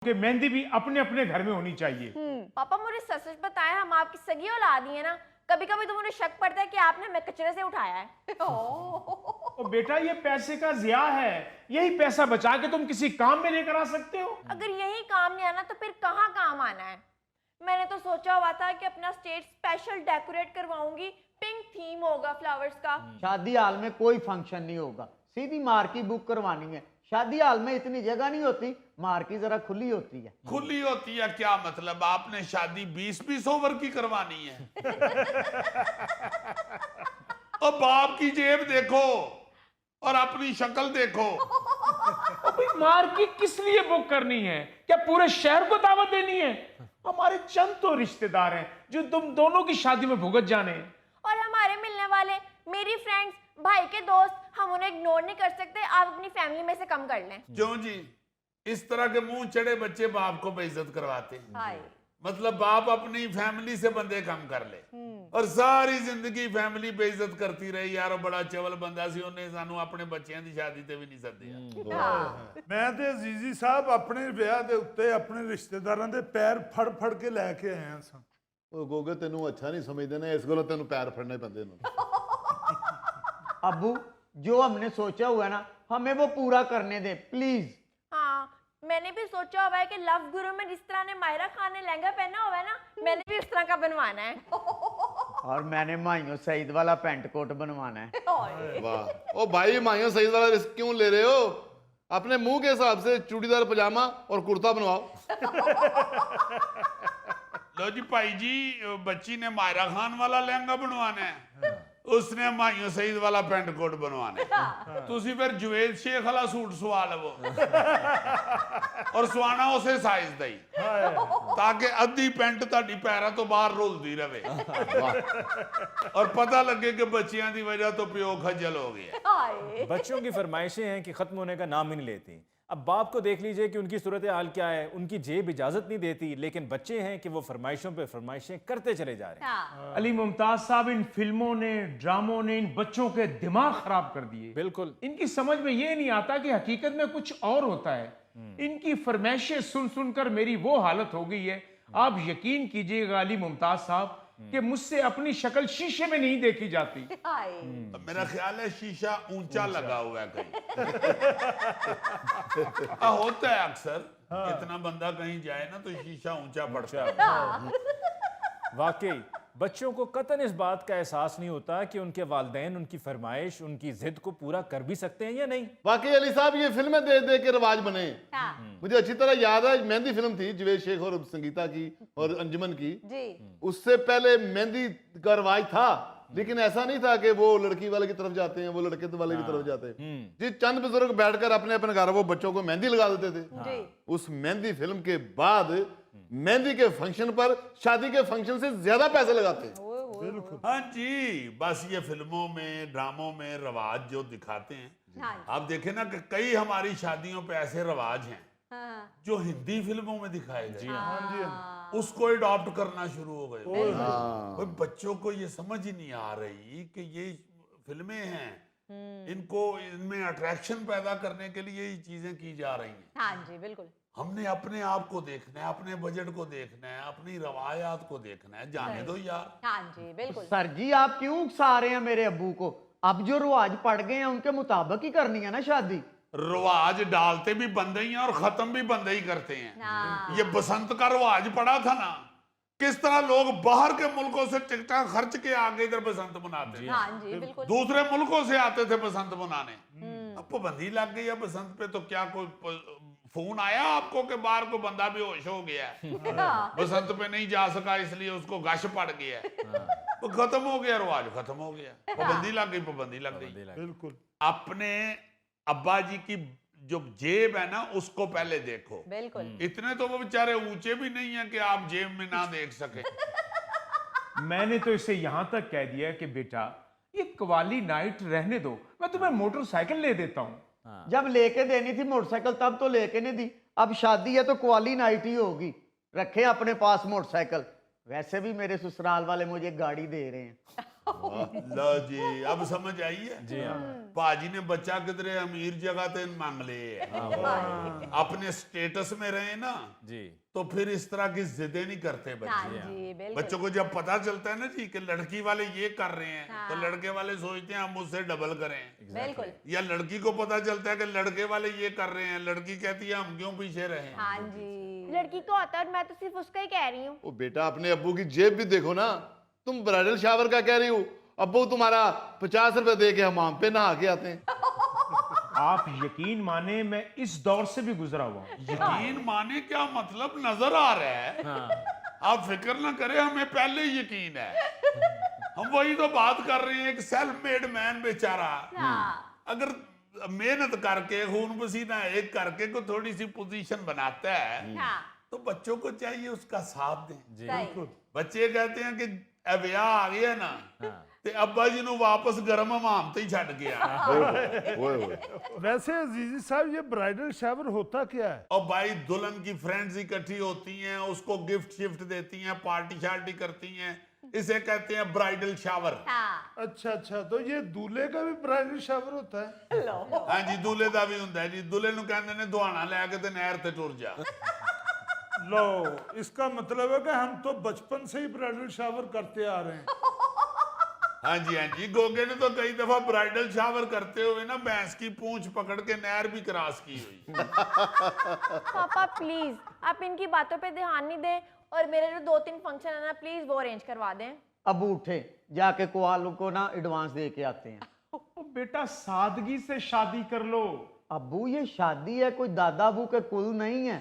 कि मेहंदी भी अपने अपने घर में होनी चाहिए। पापा मुझे सच सच बताएं, हम आपकी सगी औलाद ही है ना। कभी कभी तो मुझे शक पड़ता है कि आपने हमें कचरे से उठाया है। तो बेटा ये पैसे का जिया है, यही पैसा बचा के तुम किसी काम में लेकर आ सकते हो। अगर यही काम नहीं आना तो फिर कहाँ काम आना है। मैंने तो सोचा हुआ था कि अपना स्टेज स्पेशल डेकोरेट करवाऊंगी, पिंक थीम होगा फ्लावर्स का। शादी हाल में कोई फंक्शन नहीं होगा, सीधी मार्की बुक करवानी है। शादी हाल में इतनी जगह नहीं होती, मार्की जरा खुली होती है। खुली होती है क्या मतलब? आपने शादी 20-20 ओवर की करवानी है? अब बाप की जेब देखो और अपनी शक्ल देखो। भाई मार्केट किस लिए बुक करनी है? क्या पूरे शहर को दावत देनी है? हमारे चंद तो रिश्तेदार हैं जो तुम दोनों की शादी में भुगत जाने हैं। और हमारे मिलने वाले मेरी फ्रेंड्स, भाई के दोस्त, हम उन्हें इग्नोर नहीं कर सकते। आप अपनी फैमिली में से कम कर लें। क्यों जी? इस तरह के मुंह चढ़े बच्चे बाप को बेइज्जत करवाते हैं। हाय। मतलब बाप अपनी फैमिली से बंदे कम कर ले और सारी जिंदगी फैमिली बेइज्जत करती रही। यार बड़ा चवल बंदा सी, उन्हें सानू अपने बच्चों की शादी ते भी नहीं सद्दिया। हाँ। मैं ਤੇ ਅਜ਼ੀਜ਼ੀ ਸਾਹਿਬ ਆਪਣੇ ਵਿਆਹ ਦੇ ਉੱਤੇ ਆਪਣੇ ਰਿਸ਼ਤੇਦਾਰਾਂ ਦੇ ਪੈਰ ਫੜ ਫੜ ਕੇ ਲੈ ਕੇ ਆਏ ਹਾਂ ਸਾਂ। ਉਹ ਗੋਗੇ ਤੈਨੂੰ ਅੱਛਾ ਨਹੀਂ ਸਮਝਦੇ ਨੇ, ਇਸ ਗੱਲੋਂ ਤੈਨੂੰ ਪੈਰ ਫੜਨੇ ਪੈਂਦੇ ਨੇ। अबू जो हमने सोचा हुआ है ना, हमें वो पूरा करने दे प्लीज। हाँ, मैंने भी सोचा हुआ है कि लव गुरु में जिस तरह ने मायरा खान ने लहंगा पहना हुआ है ना, मैंने भी उस तरह का बनवाना है। और मैंने माइयों सईद वाला पेंट कोट बनवाना है। वाह, ओ भाई माइयों सईद वाला रिस्क क्यों ले रहे हो? अपने मुंह के हिसाब से चूड़ीदार पजामा और कुर्ता बनवाओ। लो जी भाई जी, बच्ची ने मायरा खान वाला लहंगा बनवाना है, उसने माइयों सईद वाला पेंट कोट बनवाना है। तुसी फिर जवेद शेख वाला सूट सवा लवो और सवाना उसे साइज दई, ताकि अद्धी पेंट ताड़ी पैरों तो बाहर रुलदी रहे और पता लगे कि बच्चियां की वजह तो प्यो खज्जल हो गया। बच्चों की फरमाइशें हैं कि खत्म होने का नाम ही नहीं लेती। अब बाप को देख लीजिए कि उनकी सूरत हाल क्या है। उनकी जेब इजाजत नहीं देती, लेकिन बच्चे हैं कि वो फरमाइशों पे फरमाइशें करते चले जा रहे हैं। अली मुमताज साहब, इन फिल्मों ने, ड्रामों ने इन बच्चों के दिमाग खराब कर दिए। बिल्कुल। इनकी समझ में ये नहीं आता कि हकीकत में कुछ और होता है। इनकी फरमाइशें सुन सुनकर मेरी वो हालत हो गई है, आप यकीन कीजिएगा अली मुमताज साहब, कि मुझसे अपनी शक्ल शीशे में नहीं देखी जाती। मेरा ख्याल है शीशा ऊंचा लगा हुआ है कहीं। होता है अक्सर, इतना बंदा कहीं जाए ना तो शीशा ऊंचा पड़ता है। वाकई बच्चों को कतन इस बात का एहसास नहीं होता कि उनके वालिदैन उनकी फरमाइश, उनकी जिद को पूरा कर भी सकते हैं या नहीं। वाकई अली साहब, ये फिल्में दे दे के रिवाज बने। मुझे अच्छी तरह याद है, मेहंदी फिल्म थी जवेद शेख और संगीता की और अंजुमन की जी। उससे पहले मेहंदी का रिवाज था, लेकिन ऐसा नहीं था कि वो लड़की वाले की तरफ जाते हैं, वो लड़के वाले की तरफ जाते हैं। जी, चंद बुजुर्ग बैठकर अपने अपने घर वो बच्चों को मेहंदी लगा देते थे। उस मेहंदी फिल्म के बाद मेहंदी के फंक्शन पर शादी के फंक्शन से ज्यादा पैसे लगाते हैं। हाँ जी, बस ये फिल्मों में, ड्रामों में रवाज जो दिखाते हैं, आप देखें ना कि कई हमारी शादियों पे ऐसे रवाज हैं जो हिंदी फिल्मों में दिखाए गए, उसको अडॉप्ट करना शुरू हो गए। भाई बच्चों को ये समझ ही नहीं आ रही कि ये फिल्में हैं, इनको इनमें अट्रैक्शन पैदा करने के लिए ये चीजें की जा रही हैं। हाँ जी, बिल्कुल। हमने अपने आप को देखना है, अपने बजट को देखना है, अपनी रवायात को देखना है। जाने दो यार। हाँ जी, बिल्कुल। सर जी, आप क्यों उकसा रहे हैं मेरे अब्बू को? अब जो रिवाज पड़ गए हैं उनके मुताबिक ही करनी है ना शादी। रिवाज डालते भी बंदे ही हैं और खत्म भी बंदे ही करते हैं। ये बसंत का रिवाज पड़ा था ना, किस तरह लोग बाहर के मुल्कों से टिकटा खर्च के आगे इधर बसंत मनाते हैं। हाँ जी, बिल्कुल। दूसरे मुल्कों से आते थे बसंत मनाने। अब पाबंदी लग गई है बसंत पे, तो क्या कोई फोन आया आपको कि बाहर को बंदा बेहोश हो गया है, बसंत पे नहीं जा सका इसलिए उसको गश पड़ गया है? वो खत्म हो गया, रिवाज खत्म हो गया, पाबंदी लग गई, पाबंदी लग गई। बिल्कुल। अपने अब्बा जी की जो जेब है ना, उसको पहले देखो। बिल्कुल। इतने तो वो बेचारे ऊंचे भी नहीं है कि आप जेब में ना देख सके। मैंने तो इसे यहां तक कह दिया कि बेटा ये कवाली नाइट रहने दो, मैं तुम्हें मोटरसाइकिल ले देता हूं। जब लेके देनी थी मोटरसाइकिल तब तो लेके नहीं दी, अब शादी है तो क्वाली नाइट ही होगी। रखे अपने पास मोटरसाइकिल। वैसे भी मेरे ससुराल वाले मुझे गाड़ी दे रहे हैं। लो जी, अब समझ आई है जी हाँ पाजी ने बच्चा किधरे अमीर जगह ते मांग ले अपने स्टेटस में रहे ना जी तो फिर इस तरह की जिदें नहीं करते हाँ बच्चे जी बिल्कुल। बच्चों को जब पता चलता है ना जी कि लड़की वाले ये कर रहे हैं तो लड़के वाले सोचते हैं हम उससे डबल करें, बिल्कुल। या लड़की को पता चलता है कि लड़के वाले ये कर रहे हैं, लड़की कहती है हम क्यों पीछे रहे। हाँ जी, लड़की को आता है और मैं तो सिर्फ उसका ही कह रही हूँ। ओ बेटा अपने अब्बू की जेब भी देखो ना, तुम ब्राइडल शावर का कह रही हो, अब्बू तुम्हारा 50 रुपए दे के हमाम पे नहा के आते हैं। आप यकीन माने मैं इस दौर से भी गुजरा हुआ हूं। यकीन माने क्या मतलब नजर आ रहा है। आप फिक्र ना करें, हमें पहले यकीन है। हम वही तो बात कर रहे हैं, एक सेल्फ मेड मैन बेचारा अगर मेहनत करके खून पसीना एक करके को थोड़ी सी पोजीशन बनाता है तो बच्चों को चाहिए उसका साथ दें। सही। बच्चे कहते हैं कि ब्याह आ गया ना ते अब्बा जी नु वापस गर्म हमाम ते ही छड़ गया। ओए ओए वैसे अजीजी साहब ये ब्राइडल शावर होता क्या है? और भाई दुल्हन की फ्रेंड्स इकट्ठी होती हैं, उसको गिफ्ट शिफ्ट देती हैं, पार्टी शार्टी करती हैं, इसे कहते हैं ब्राइडल शावर। अच्छा अच्छा, तो ये दूल्हे का भी ब्राइडल शावर होता है? हाँ जी, दूल्हे का भी होता है जी। दूल्हे नु कहते ने दुहाना लैके ते नहर ते टुर जा। लो, इसका मतलब है कि हम तो बचपन से ही ब्राइडल शावर करते आ रहे हैं। हाँ जी, गोगे ने तो कई दफा ब्राइडल शावर करते हुए ना भैंस की पूंछ पकड़ के नहर भी क्रॉस की हुई। पापा प्लीज आप इनकी बातों पे ध्यान नहीं दें और मेरे जो 2-3 फंक्शन है ना प्लीज वो अरेंज करवा दें। अब उठे जाके कोआलों को ना एडवांस दे के आते हैं। ओ बेटा सादगी से शादी कर लो। अबू ये शादी है, कोई दादा अबू के कुल नहीं है।